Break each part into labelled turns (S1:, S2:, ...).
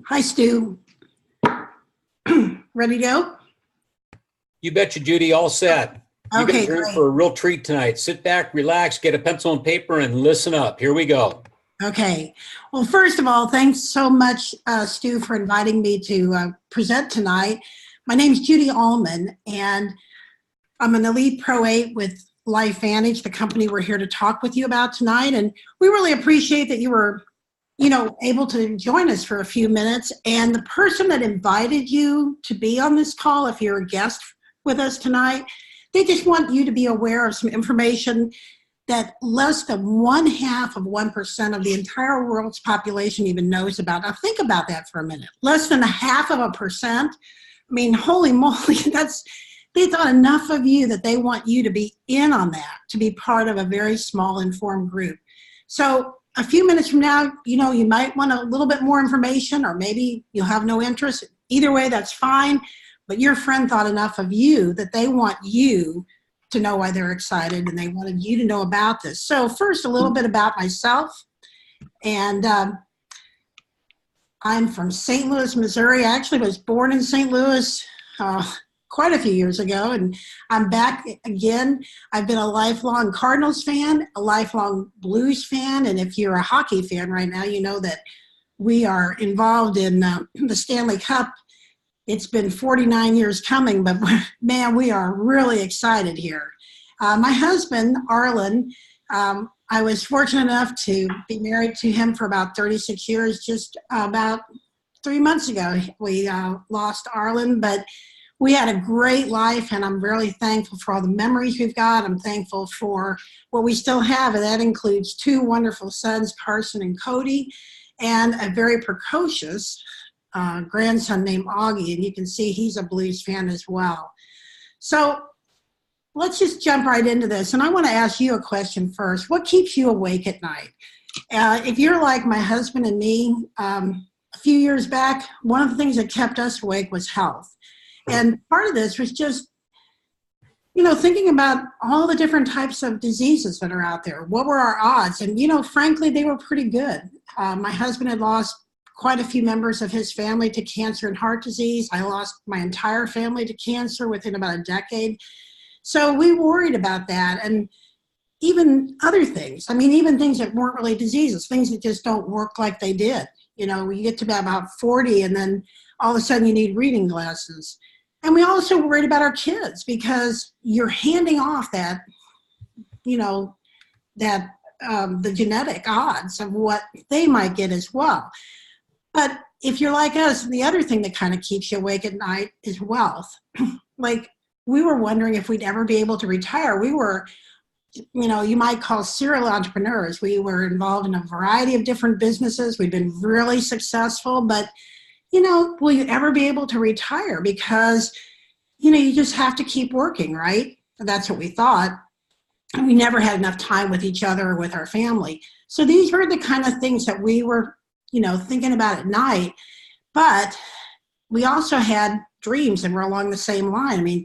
S1: Hi, Stu. Ready to go?
S2: You betcha, Judy. All set. You
S1: Okay,
S2: guys are in
S1: great.
S2: for a real treat tonight. Sit back, relax, get a pencil and paper, and listen up. Here we go.
S1: Okay. Well, first of all, thanks so much, Stu, for inviting me to present tonight. My name is Judy Allmon, and I'm an elite Pro 8 with LifeVantage, the company we're here to talk with you about tonight. And we really appreciate that you were, able to join us for a few minutes. And the person that invited you to be on this call, if you're a guest with us tonight, they just want you to be aware of some information that less than 0.5% of the entire world's population even knows about. Now think about that for a minute. Less than 0.5%. I mean, holy moly, they thought enough of you that they want you to be in on that, to be part of a very small informed group. So a few minutes from now, you might want a little bit more information, or maybe you'll have no interest. Either way, that's fine. But your friend thought enough of you that they want you to know why they're excited, and they wanted you to know about this. So first, a little bit about myself. And I'm from St. Louis, Missouri. I actually was born in St. Louis quite a few years ago, and I'm back again. I've been a lifelong Cardinals fan, a lifelong Blues fan, and if you're a hockey fan right now, you know that we are involved in the Stanley Cup. It's been 49 years coming, but man, we are really excited here. My husband, Arlen, I was fortunate enough to be married to him for about 36 years. Just about 3 months ago, we lost Arlen, but we had a great life, and I'm really thankful for all the memories we've got. I'm thankful for what we still have, and that includes 2 wonderful sons, Carson and Cody, and a very precocious grandson named Augie, and you can see he's a Blues fan as well. So let's just jump right into this, and I want to ask you a question first. What keeps you awake at night? If you're like my husband and me, a few years back, one of the things that kept us awake was health. And part of this was just, thinking about all the different types of diseases that are out there. What were our odds? And, frankly, they were pretty good. My husband had lost quite a few members of his family to cancer and heart disease. I lost my entire family to cancer within about a decade. So we worried about that, and even other things. I mean, even things that weren't really diseases, things that just don't work like they did. You get to about 40, and then all of a sudden you need reading glasses. And we also worried about our kids, because you're handing off that, the genetic odds of what they might get as well. But if you're like us, the other thing that kind of keeps you awake at night is wealth. Like, we were wondering if we'd ever be able to retire. We were, you might call serial entrepreneurs. We were involved in a variety of different businesses. We've been really successful, but will you ever be able to retire? Because, you just have to keep working, right? That's what we thought. And we never had enough time with each other or with our family. So these were the kind of things that we were, thinking about at night. But we also had dreams that were along the same line. I mean,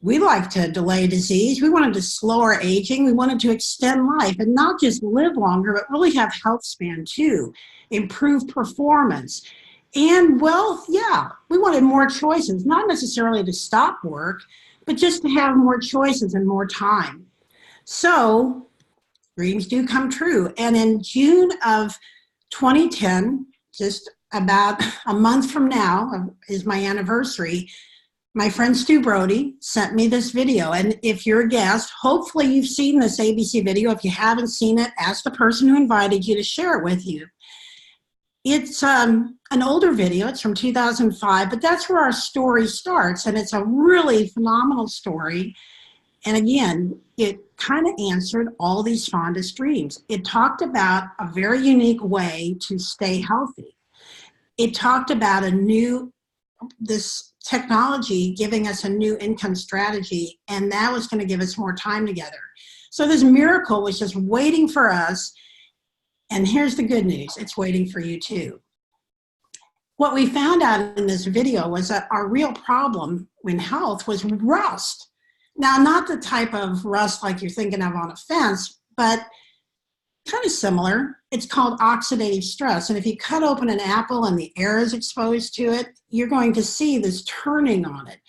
S1: we like to delay disease. We wanted to slow our aging. We wanted to extend life, and not just live longer, but really have health span too, improve performance. And wealth, yeah, we wanted more choices, not necessarily to stop work, but just to have more choices and more time. So dreams do come true. And in June of 2010, just about a month from now is my anniversary, my friend Stu Brody sent me this video. And if you're a guest, hopefully you've seen this ABC video. If you haven't seen it, ask the person who invited you to share it with you. It's an older video. It's from 2005, but that's where our story starts, and it's a really phenomenal story. And again, it kind of answered all these fondest dreams. It talked about a very unique way to stay healthy. It talked about this technology giving us a new income strategy, and that was going to give us more time together. So this miracle was just waiting for us. And here's the good news, it's waiting for you too. What we found out in this video was that our real problem in health was rust. Now, not the type of rust like you're thinking of on a fence, but kind of similar. It's called oxidative stress. And if you cut open an apple and the air is exposed to it, you're going to see this turning on it.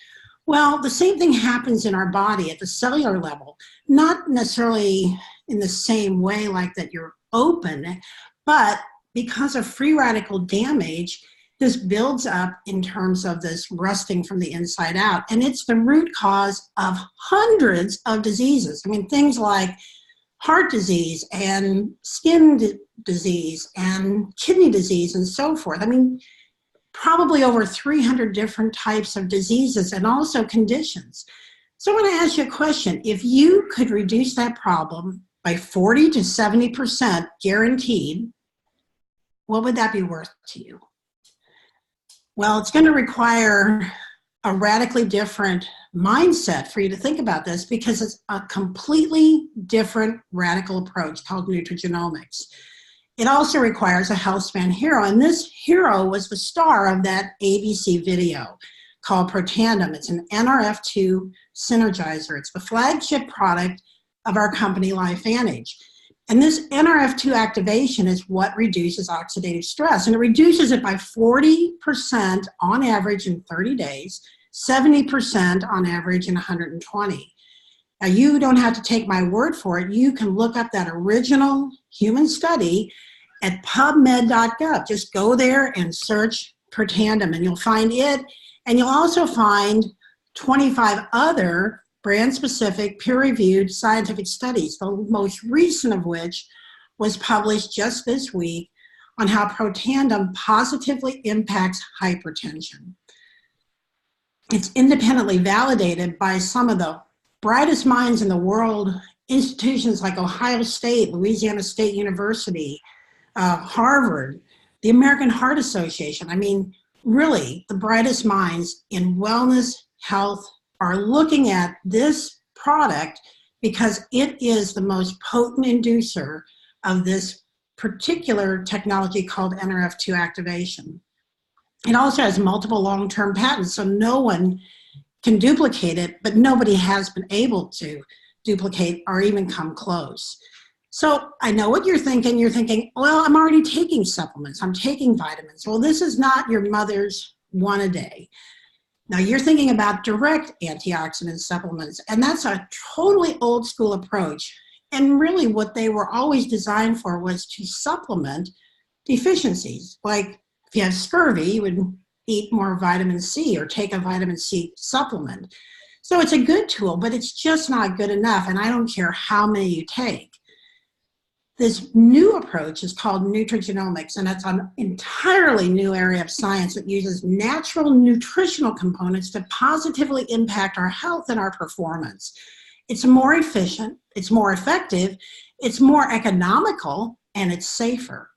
S1: Well, the same thing happens in our body at the cellular level, not necessarily in the same way like that you're open, but because of free radical damage, this builds up in terms of this rusting from the inside out. And it's the root cause of hundreds of diseases. I mean, things like heart disease and skin disease and kidney disease and so forth. I mean, probably over 300 different types of diseases and also conditions. So I want to ask you a question. If you could reduce that problem by 40 to 70% guaranteed, what would that be worth to you? Well, it's going to require a radically different mindset for you to think about this, because it's a completely different radical approach called nutrigenomics. It also requires a health span hero, and this hero was the star of that ABC video called Protandim. It's an NRF2 synergizer. It's the flagship product of our company, LifeVantage. And this NRF2 activation is what reduces oxidative stress, and it reduces it by 40% on average in 30 days, 70% on average in 120. Now, you don't have to take my word for it. You can look up that original human study at pubmed.gov. Just go there and search Protandim, and you'll find it. And you'll also find 25 other brand-specific, peer-reviewed scientific studies, the most recent of which was published just this week on how Protandim positively impacts hypertension. It's independently validated by some of the brightest minds in the world, institutions like Ohio State, Louisiana State University, Harvard, the American Heart Association. I mean, really, the brightest minds in wellness, health, are looking at this product because it is the most potent inducer of this particular technology called NRF2 activation. It also has multiple long-term patents, so no one can duplicate it, but nobody has been able to duplicate or even come close. So I know what you're thinking. You're thinking, well, I'm already taking supplements. I'm taking vitamins. Well, this is not your mother's one a day. Now you're thinking about direct antioxidant supplements, and that's a totally old school approach. And really what they were always designed for was to supplement deficiencies. Like if you have scurvy, you would eat more vitamin C or take a vitamin C supplement. So it's a good tool, but it's just not good enough, and I don't care how many you take. This new approach is called nutrigenomics, and it's an entirely new area of science that uses natural nutritional components to positively impact our health and our performance. It's more efficient, it's more effective, it's more economical, and it's safer.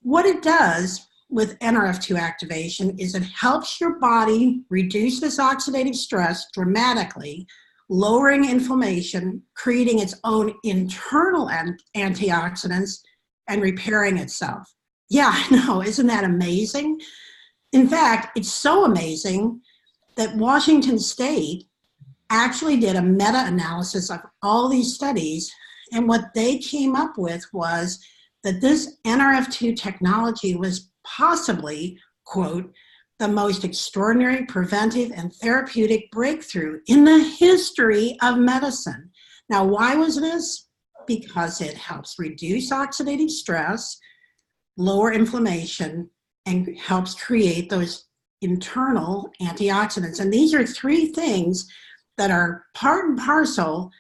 S1: What it does with NRF2 activation is it helps your body reduce this oxidative stress dramatically, lowering inflammation, creating its own internal antioxidants, and repairing itself. Yeah, I know, isn't that amazing? In fact, it's so amazing that Washington State actually did a meta-analysis of all these studies, and what they came up with was that this NRF2 technology was possibly, quote, the most extraordinary preventive and therapeutic breakthrough in the history of medicine. Now, why was this? Because it helps reduce oxidative stress, lower inflammation, and helps create those internal antioxidants. And these are three things that are part and parcel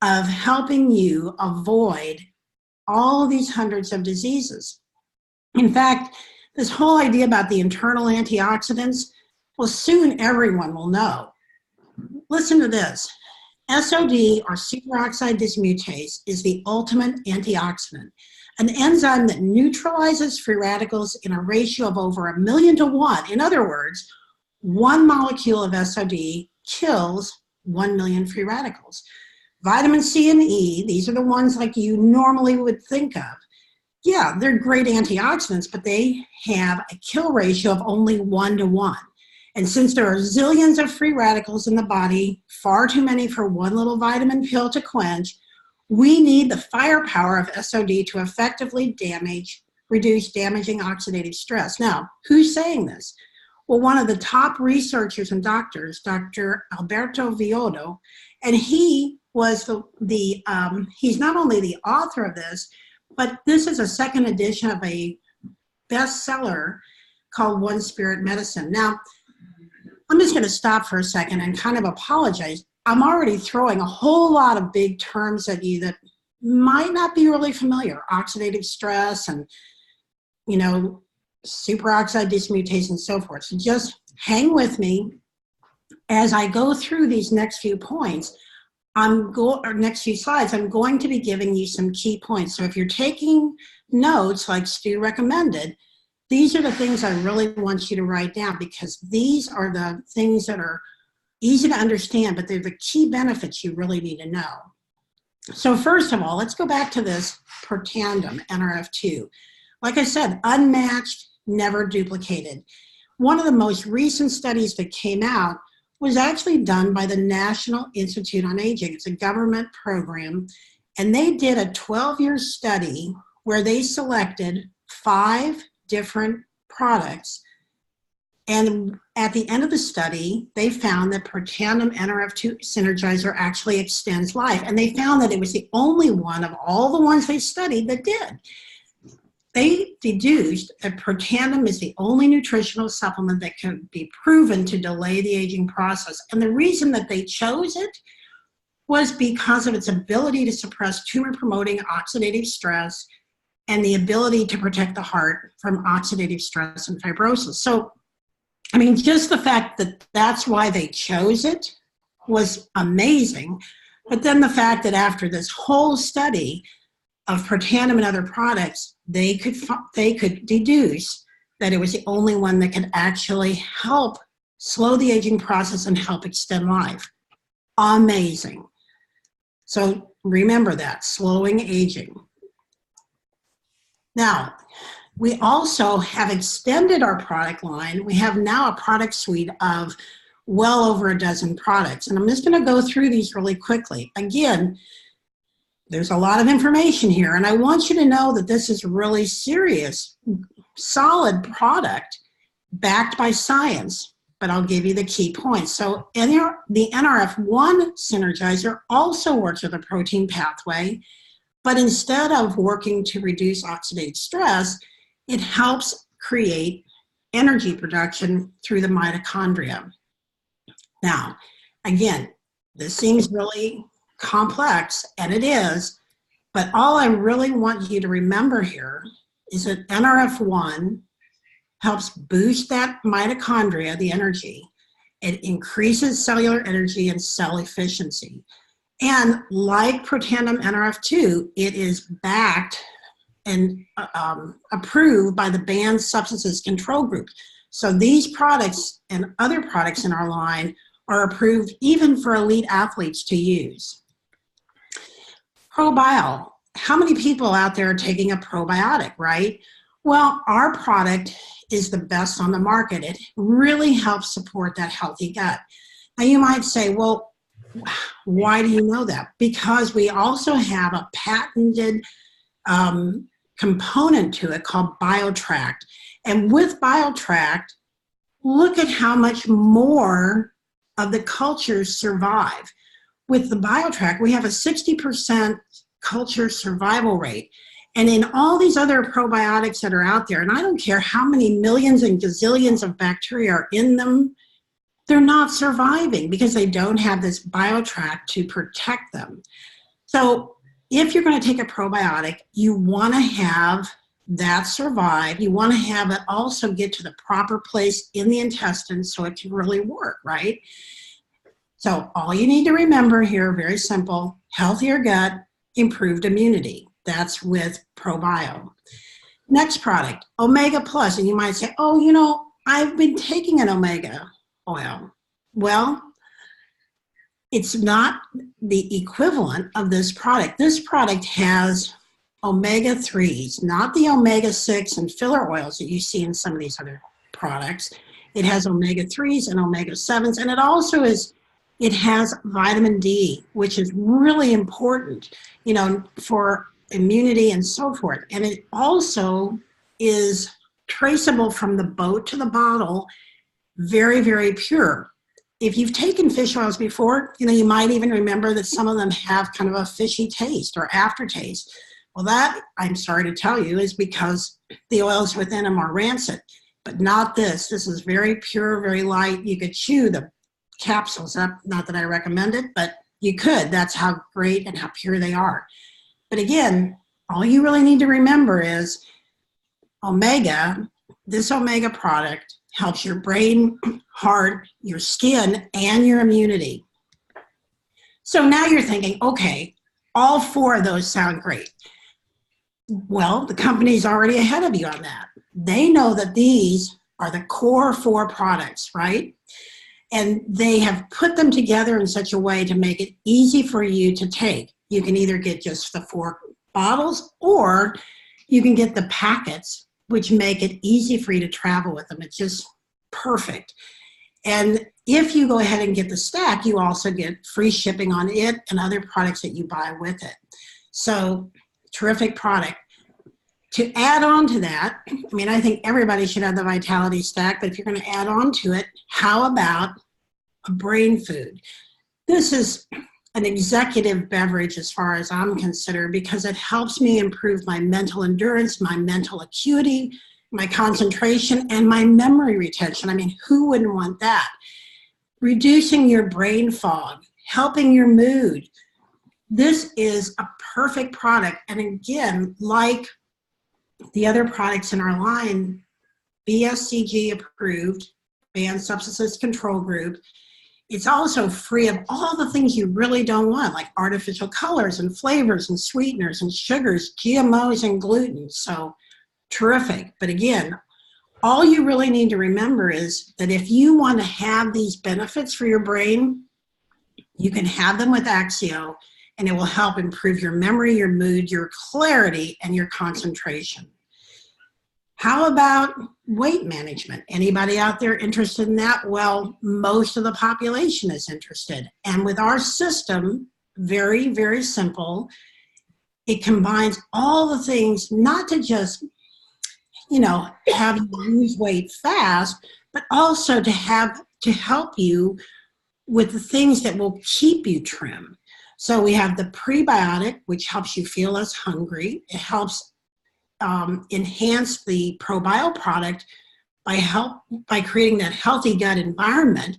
S1: of helping you avoid all of these hundreds of diseases. In fact, this whole idea about the internal antioxidants, well, soon everyone will know. Listen to this. SOD, or superoxide dismutase, is the ultimate antioxidant, an enzyme that neutralizes free radicals in a ratio of over 1,000,000 to 1. In other words, one molecule of SOD kills 1,000,000 free radicals. Vitamin C and E, these are the ones like you normally would think of. Yeah, they're great antioxidants, but they have a kill ratio of only 1 to 1. And since there are zillions of free radicals in the body, far too many for one little vitamin pill to quench, We need the firepower of SOD to effectively reduce damaging oxidative stress. Now, who's saying this? Well, one of the top researchers and doctors, Dr. Alberto Villoldo, and he was he's not only the author of this, but this is a second edition of a bestseller called One Spirit Medicine. Now, I'm just going to stop for a second and kind of apologize. I'm already throwing a whole lot of big terms at you that might not be really familiar. Oxidative stress and, superoxide dismutase and so forth. So just hang with me as I go through these next few points. Next few slides, I'm going to be giving you some key points. So if you're taking notes like Stu recommended, these are the things I really want you to write down, because these are the things that are easy to understand, but they're the key benefits you really need to know. So first of all, let's go back to this Protandim NRF2. Like I said, unmatched, never duplicated. One of the most recent studies that came out was actually done by the National Institute on Aging. It's a government program, and they did a 12-year study where they selected 5 different products. And at the end of the study, they found that Protandim NRF2 Synergizer actually extends life. And they found that it was the only one of all the ones they studied that did. They deduced that Protandim is the only nutritional supplement that can be proven to delay the aging process. And the reason that they chose it was because of its ability to suppress tumor-promoting oxidative stress and the ability to protect the heart from oxidative stress and fibrosis. So, just the fact that that's why they chose it was amazing. But then the fact that after this whole study of Protandim and other products, they could deduce that it was the only one that could actually help slow the aging process and help extend life. Amazing. So remember that, slowing aging. Now, we also have extended our product line. We have now a product suite of well over a dozen products. And I'm just going to go through these really quickly. Again, there's a lot of information here, and I want you to know that this is really serious, solid product backed by science, but I'll give you the key points. So the NRF1 Synergizer also works with a protein pathway, but instead of working to reduce oxidative stress, it helps create energy production through the mitochondria. Now, again, this seems really complex, and it is, but all I really want you to remember here is that NRF1 helps boost that mitochondria, the energy. It increases cellular energy and cell efficiency. And like Protandim NRF2, it is backed and approved by the Banned Substances Control Group. So these products and other products in our line are approved even for elite athletes to use. ProBio. How many people out there are taking a probiotic, right? Well, our product is the best on the market. It really helps support that healthy gut. Now you might say, well, why do you know that? Because we also have a patented component to it called BioTract. And with BioTract, look at how much more of the cultures survive. With the BioTract, we have a 60% culture survival rate. And in all these other probiotics that are out there, and I don't care how many millions and gazillions of bacteria are in them, they're not surviving because they don't have this BioTract to protect them. So if you're going to take a probiotic, you want to have that survive. You want to have it also get to the proper place in the intestine so it can really work, right? So all you need to remember here, very simple, healthier gut, improved immunity. That's with ProBio. Next product, Omega Plus. And you might say, oh, you know, I've been taking an Omega oil. Well, it's not the equivalent of this product. This product has omega-3s, not the omega-6 and filler oils that you see in some of these other products. It has omega-3s and omega-7s, and it also is It has vitamin D, which is really important, for immunity and so forth. And it also is traceable from the boat to the bottle, very, very pure. If you've taken fish oils before, you might even remember that some of them have kind of a fishy taste or aftertaste. Well, that, I'm sorry to tell you, is because the oils within them are rancid, but not this. This is very pure, very light. You could chew the capsules up, not that I recommend it, but you could. That's how great and how pure they are. But again, all you really need to remember is this omega product helps your brain, heart, your skin, and your immunity. So now you're thinking, okay, all 4 of those sound great. Well, the company's already ahead of you on that. They know that these are the core 4 products, right? And they have put them together in such a way to make it easy for you to take. You can either get just the 4 bottles, or you can get the packets, which make it easy for you to travel with them. It's just perfect. And if you go ahead and get the stack, you also get free shipping on it and other products that you buy with it. So, terrific product. To add on to that, I think everybody should have the Vitality Stack, but if you're going to add on to it, how about a brain food? This is an executive beverage as far as I'm concerned, because it helps me improve my mental endurance, my mental acuity, my concentration, and my memory retention. Who wouldn't want that? Reducing your brain fog, helping your mood. This is a perfect product. And again, like the other products in our line, BSCG approved, Banned Substances Control Group. It's also free of all the things you really don't want, like artificial colors and flavors and sweeteners and sugars, GMOs and gluten. So terrific. But again, all you really need to remember is that if you want to have these benefits for your brain, you can have them with Axio, and it will help improve your memory, your mood, your clarity, and your concentration. How about weight management? Anybody out there interested in that? Well, most of the population is interested. And with our system, very, very simple, it combines all the things, not to just, have you lose weight fast, but also to help you with the things that will keep you trim. So we have the prebiotic, which helps you feel less hungry. It helps enhance the probiotic product by creating that healthy gut environment,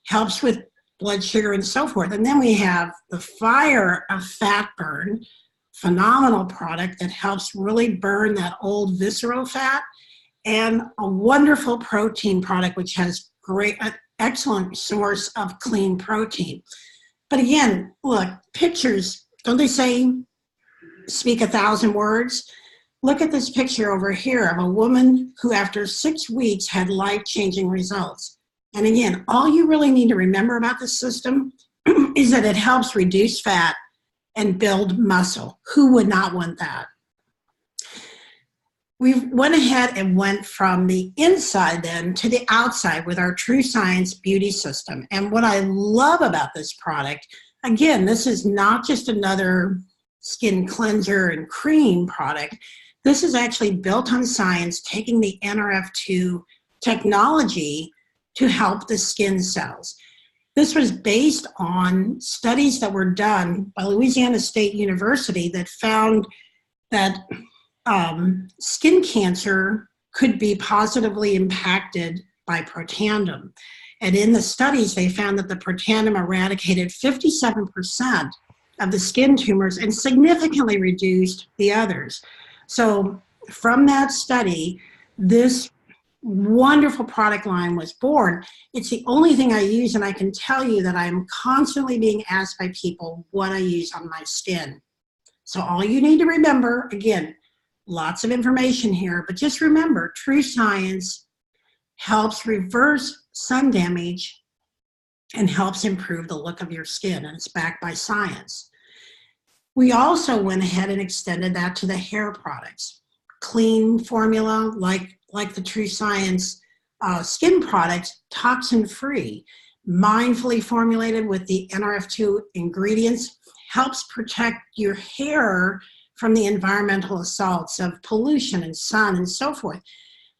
S1: helps with blood sugar and so forth. And then we have the Fire of Fat Burn, phenomenal product that helps really burn that old visceral fat, and a wonderful protein product which has excellent source of clean protein. But again, look, pictures, don't they say speak 1,000 words? Look at this picture over here of a woman who after 6 weeks had life-changing results. And again, all you really need to remember about this system is that it helps reduce fat and build muscle. Who would not want that? We went ahead and went from the inside then to the outside with our True Science Beauty System. And what I love about this product, again, this is not just another skin cleanser and cream product. This is actually built on science, taking the NRF2 technology to help the skin cells. This was based on studies that were done by Louisiana State University that found that skin cancer could be positively impacted by Protandim. And in the studies, they found that the Protandim eradicated 57% of the skin tumors and significantly reduced the others. So from that study, this wonderful product line was born. It's the only thing I use, and I can tell you that I'm constantly being asked by people what I use on my skin. So all you need to remember, again, lots of information here, but just remember, True Science helps reverse sun damage and helps improve the look of your skin, and it's backed by science. We also went ahead and extended that to the hair products. Clean formula, like the True Science skin products, toxin-free, mindfully formulated with the NRF2 ingredients, helps protect your hair from the environmental assaults of pollution and sun and so forth.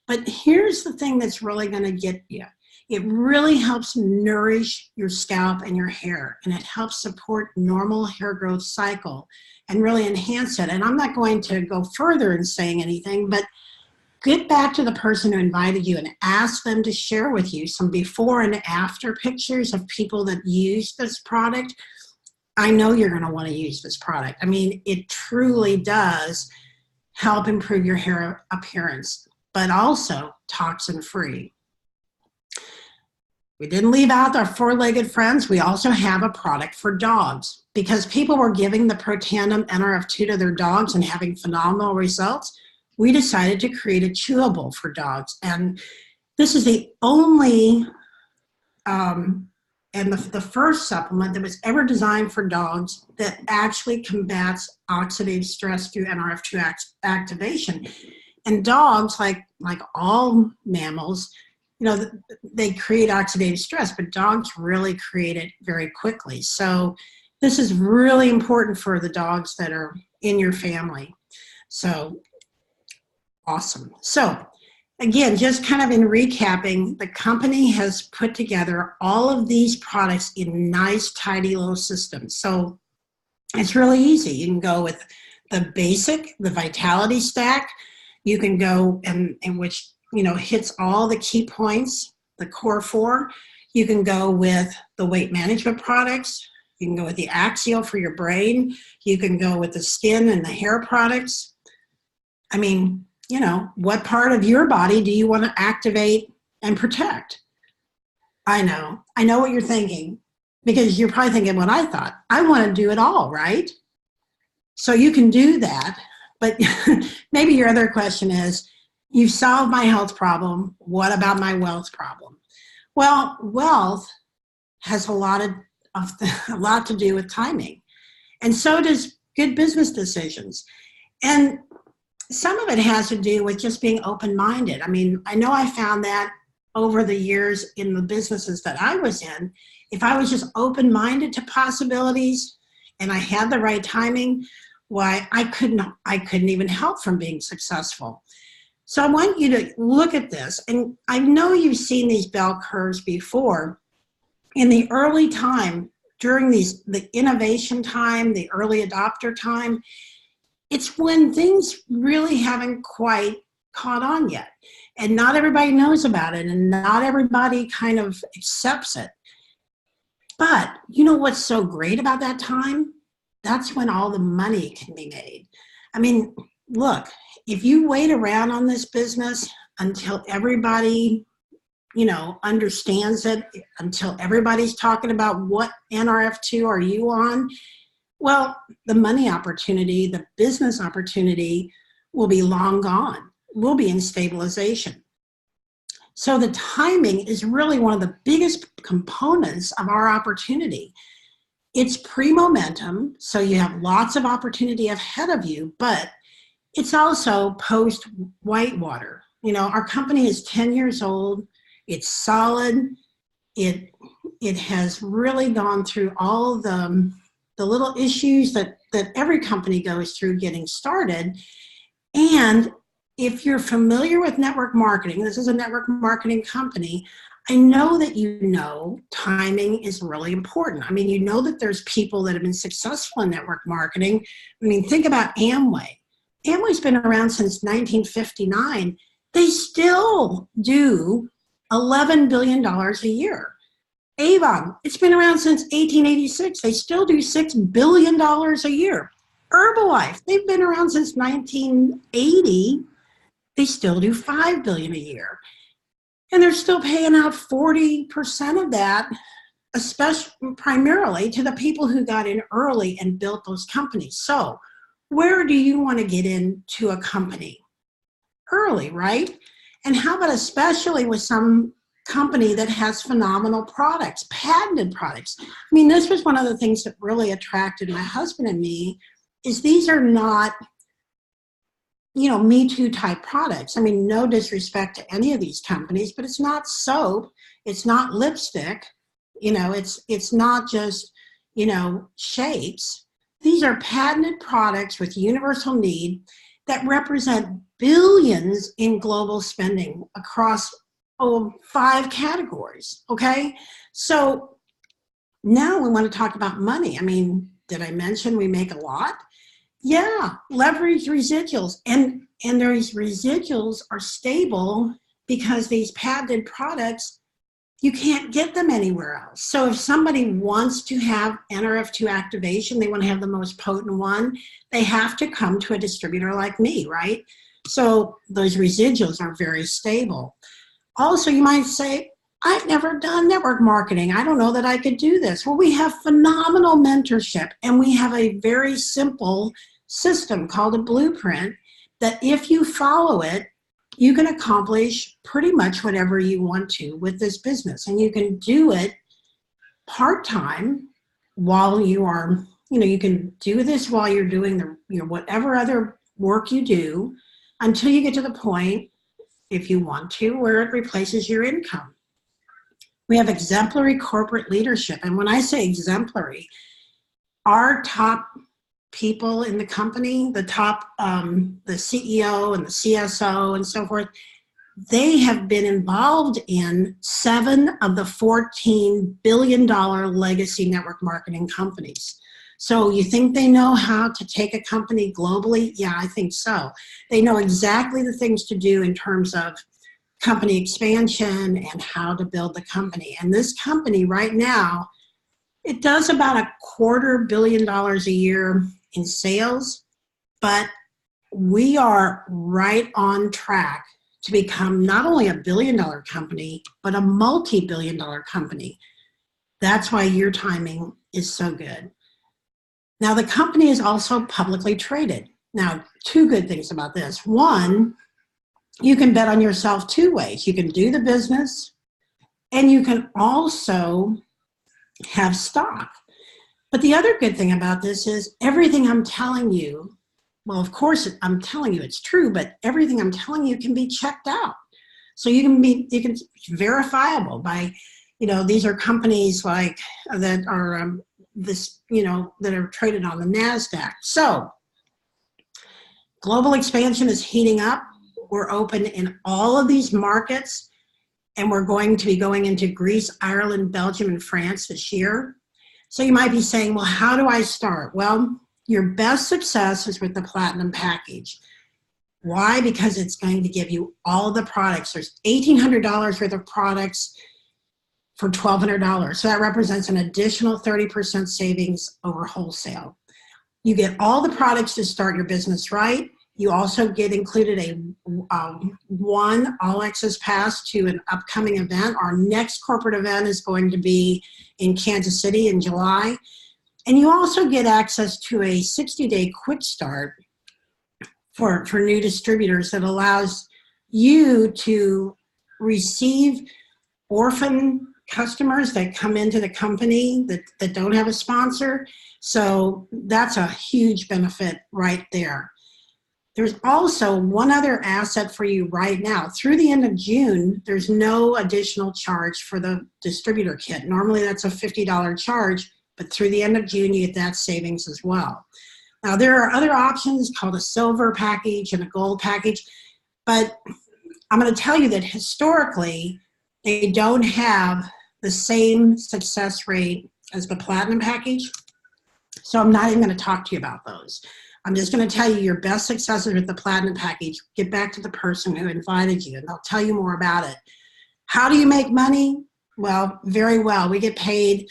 S1: But here's the thing that's really going to get you. It really helps nourish your scalp and your hair, and it helps support normal hair growth cycle and really enhance it. And I'm not going to go further in saying anything, but get back to the person who invited you and ask them to share with you some before and after pictures of people that use this product. I know you're going to want to use this product. I mean, it truly does help improve your hair appearance, but also toxin-free. We didn't leave out our four-legged friends. We also have a product for dogs because people were giving the Protandim NRF2 to their dogs and having phenomenal results. We decided to create a chewable for dogs. And this is the only and the first supplement that was ever designed for dogs that actually combats oxidative stress through NRF2 activation. And dogs, like all mammals, you know, they create oxidative stress, but dogs really create it very quickly. So this is really important for the dogs that are in your family. So awesome. So again, just kind of in recapping, the company has put together all of these products in nice, tidy little systems. So it's really easy. You can go with the basic, the Vitality Stack. You can go in which, you know, hits all the key points, the core four. You can go with the weight management products. You can go with the Axial for your brain. You can go with the skin and the hair products. I mean, you know, what part of your body do you want to activate and protect? I know what you're thinking, because you're probably thinking what I thought. I want to do it all, right? So you can do that, but maybe your other question is, you've solved my health problem. What about my wealth problem? Well, wealth has a lot to do with timing, and so does good business decisions. And some of it has to do with just being open-minded. I mean, I know I found that over the years in the businesses that I was in, if I was just open-minded to possibilities and I had the right timing, why I couldn't even help from being successful. So I want you to look at this, and I know you've seen these bell curves before. In the early time, during the innovation time, the early adopter time, it's when things really haven't quite caught on yet. And not everybody knows about it, and not everybody kind of accepts it. But you know what's so great about that time? That's when all the money can be made. I mean, look, if you wait around on this business until everybody, you know, understands it, until everybody's talking about what NRF2 are you on, well, the money opportunity, the business opportunity will be long gone. We'll be in stabilization. So the timing is really one of the biggest components of our opportunity. It's pre-momentum, so you have lots of opportunity ahead of you, but it's also post-Whitewater. You know, our company is 10 years old. It's solid. It has really gone through all the little issues that every company goes through getting started. And if you're familiar with network marketing, this is a network marketing company, I know that you know timing is really important. I mean, you know that there's people that have been successful in network marketing. I mean, think about Amway. Amway's been around since 1959. They still do $11 billion a year. Avon, it's been around since 1886. They still do $6 billion a year. Herbalife, they've been around since 1980. They still do $5 billion a year. And they're still paying out 40% of that, especially primarily to the people who got in early and built those companies. So where do you want to get into a company? Early, right? And how about especially with some company that has phenomenal products, patented products? I mean, this was one of the things that really attracted my husband and me, is these are not, you know, Me Too type products. I mean, no disrespect to any of these companies, but it's not soap, it's not lipstick, It's not just, shapes. These are patented products with universal need that represent billions in global spending across 5 categories. Okay. So now we want to talk about money. I mean, did I mention we make a lot? Yeah, leverage residuals. And those residuals are stable because these patented products, you can't get them anywhere else. So if somebody wants to have NRF2 activation, they want to have the most potent one, they have to come to a distributor like me, right? So those residuals are very stable. Also, you might say, I've never done network marketing. I don't know that I could do this. Well, we have phenomenal mentorship, and we have a very simple system called a blueprint that if you follow it, you can accomplish pretty much whatever you want to with this business. And you can do it part-time while you are, you can do this while you're doing whatever other work you do until you get to the point, if you want to, where it replaces your income. We have exemplary corporate leadership. And when I say exemplary, our top people in the company, the top, the CEO and the CSO and so forth, they have been involved in 7 of the $14 billion legacy network marketing companies. So you think they know how to take a company globally? Yeah, I think so. They know exactly the things to do in terms of company expansion and how to build the company. And this company right now, it does about $250 million a year in sales, but we are right on track to become not only $1 billion company, but a multi-billion dollar company. That's why your timing is so good. Now, the company is also publicly traded. Now, 2 good things about this. One, you can bet on yourself 2 ways. You can do the business, and you can also have stock. But the other good thing about this is everything I'm telling you, well, of course, I'm telling you it's true, but everything I'm telling you can be checked out. So it's verifiable by, these are companies like that are that are traded on the NASDAQ. So global expansion is heating up. We're open in all of these markets, and we're going to be going into Greece, Ireland, Belgium, and France this year. So you might be saying, well, how do I start? Well, your best success is with the Platinum package. Why? Because it's going to give you all the products. There's $1,800 worth of products for $1,200. So that represents an additional 30% savings over wholesale. You get all the products to start your business right. You also get included a 1 all-access pass to an upcoming event. Our next corporate event is going to be in Kansas City in July. And you also get access to a 60-day quick start for new distributors that allows you to receive orphan customers that come into the company that don't have a sponsor. So that's a huge benefit right there. There's also one other asset for you right now. Through the end of June, there's no additional charge for the distributor kit. Normally that's a $50 charge, but through the end of June, you get that savings as well. Now, there are other options called a silver package and a gold package, but I'm going to tell you that historically, they don't have the same success rate as the Platinum package. So I'm not even going to talk to you about those. I'm just going to tell you your best successes with the Platinum package. Get back to the person who invited you, and they'll tell you more about it. How do you make money? Well, very well. We get paid,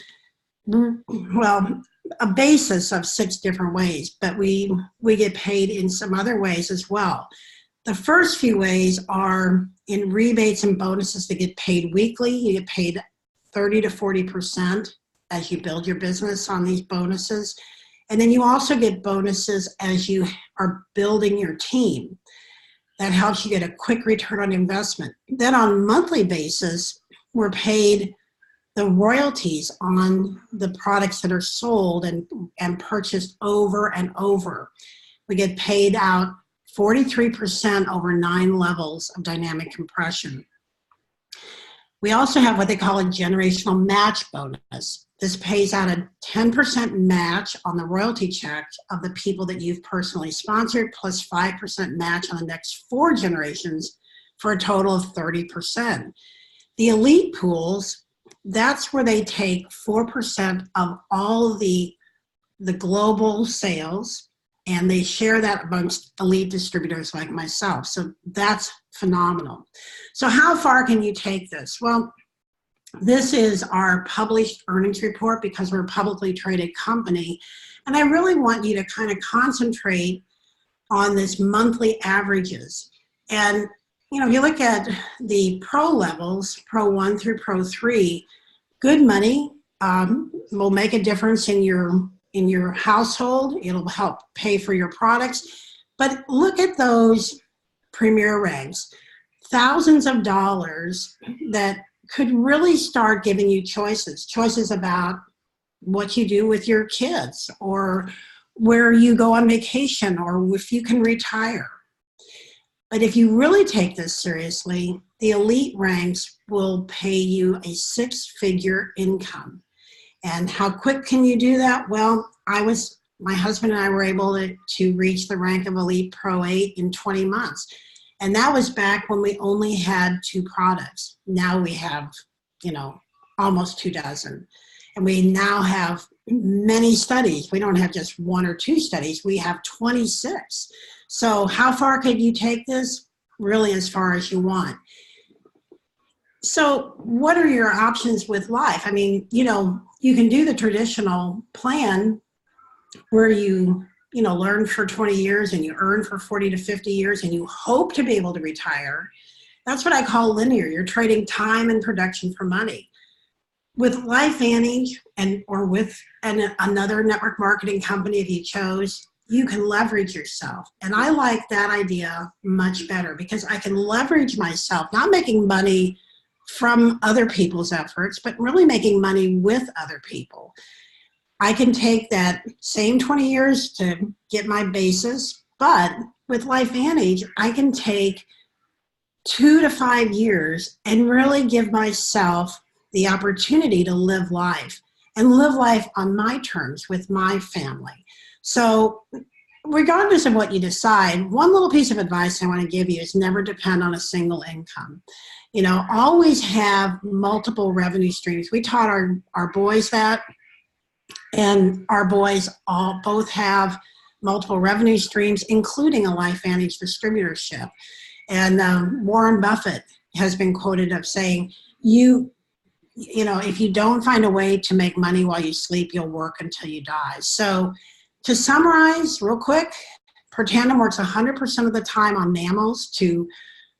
S1: well, a basis of 6 different ways, but we get paid in some other ways as well. The first few ways are in rebates and bonuses that get paid weekly. You get paid 30 to 40% as you build your business on these bonuses. And then you also get bonuses as you are building your team. That helps you get a quick return on investment. Then on a monthly basis, we're paid the royalties on the products that are sold and purchased over and over. We get paid out 43% over 9 levels of dynamic compression. We also have what they call a generational match bonus. This pays out a 10% match on the royalty check of the people that you've personally sponsored, plus 5% match on the next 4 generations, for a total of 30%. The elite pools, that's where they take 4% of all the global sales, and they share that amongst elite distributors like myself. So that's phenomenal. So how far can you take this? Well, this is our published earnings report because we're a publicly traded company. And I really want you to kind of concentrate on this monthly averages. And, you know, if you look at the pro levels, Pro 1 through Pro 3, good money will make a difference in your household. It'll help pay for your products. But look at those premier ranks, thousands of dollars that could really start giving you choices about what you do with your kids, or where you go on vacation, or if you can retire. But if you really take this seriously, the elite ranks will pay you a 6-figure income. And how quick can you do that? Well, my husband and I were able to reach the rank of Elite Pro 8 in 20 months. And that was back when we only had 2 products. Now we have, you know, almost 24. And we now have many studies. We don't have just 1 or 2 studies. We have 26. So how far could you take this? Really, as far as you want. So what are your options with life? I mean, you know, you can do the traditional plan where you learn for 20 years and you earn for 40 to 50 years and you hope to be able to retire. That's what I call linear. You're trading time and production for money. With LifeVantage or with another network marketing company, if you chose, you can leverage yourself. And I like that idea much better because I can leverage myself, not making money from other people's efforts, but really making money with other people. I can take that same 20 years to get my basis, but with LifeVantage, I can take 2 to 5 years and really give myself the opportunity to live life and live life on my terms with my family. So regardless of what you decide, one little piece of advice I want to give you is never depend on a single income. You know, always have multiple revenue streams. We taught our boys that, and our boys both have multiple revenue streams, including a LifeVantage distributorship. And Warren Buffett has been quoted of saying, you know, if you don't find a way to make money while you sleep, you'll work until you die. So to summarize real quick, Protandim works 100% of the time on mammals to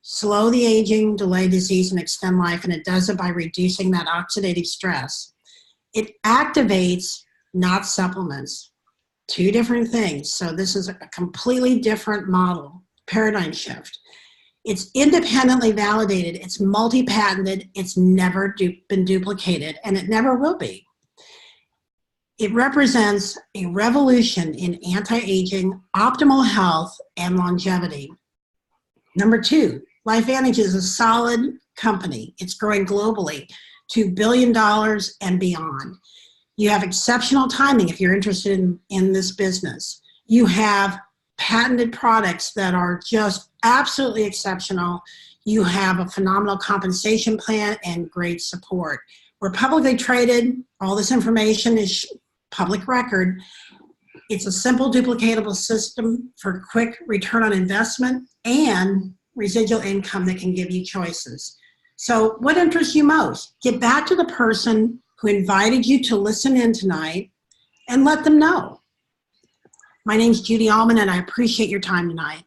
S1: slow the aging, delay disease, and extend life, and it does it by reducing that oxidative stress. It activates, not supplements. 2 different things. So this is a completely different model, paradigm shift. It's independently validated. It's multi-patented. It's never been duplicated, and it never will be. It represents a revolution in anti-aging, optimal health, and longevity. Number 2, LifeVantage is a solid company. It's growing globally to $1 billion and beyond. You have exceptional timing if you're interested in this business. You have patented products that are just absolutely exceptional. You have a phenomenal compensation plan and great support. We're publicly traded. All this information is public record. It's a simple, duplicatable system for quick return on investment and residual income that can give you choices. So what interests you most? Get back to the person who invited you to listen in tonight and let them know. My name's Judy Allmon, and I appreciate your time tonight.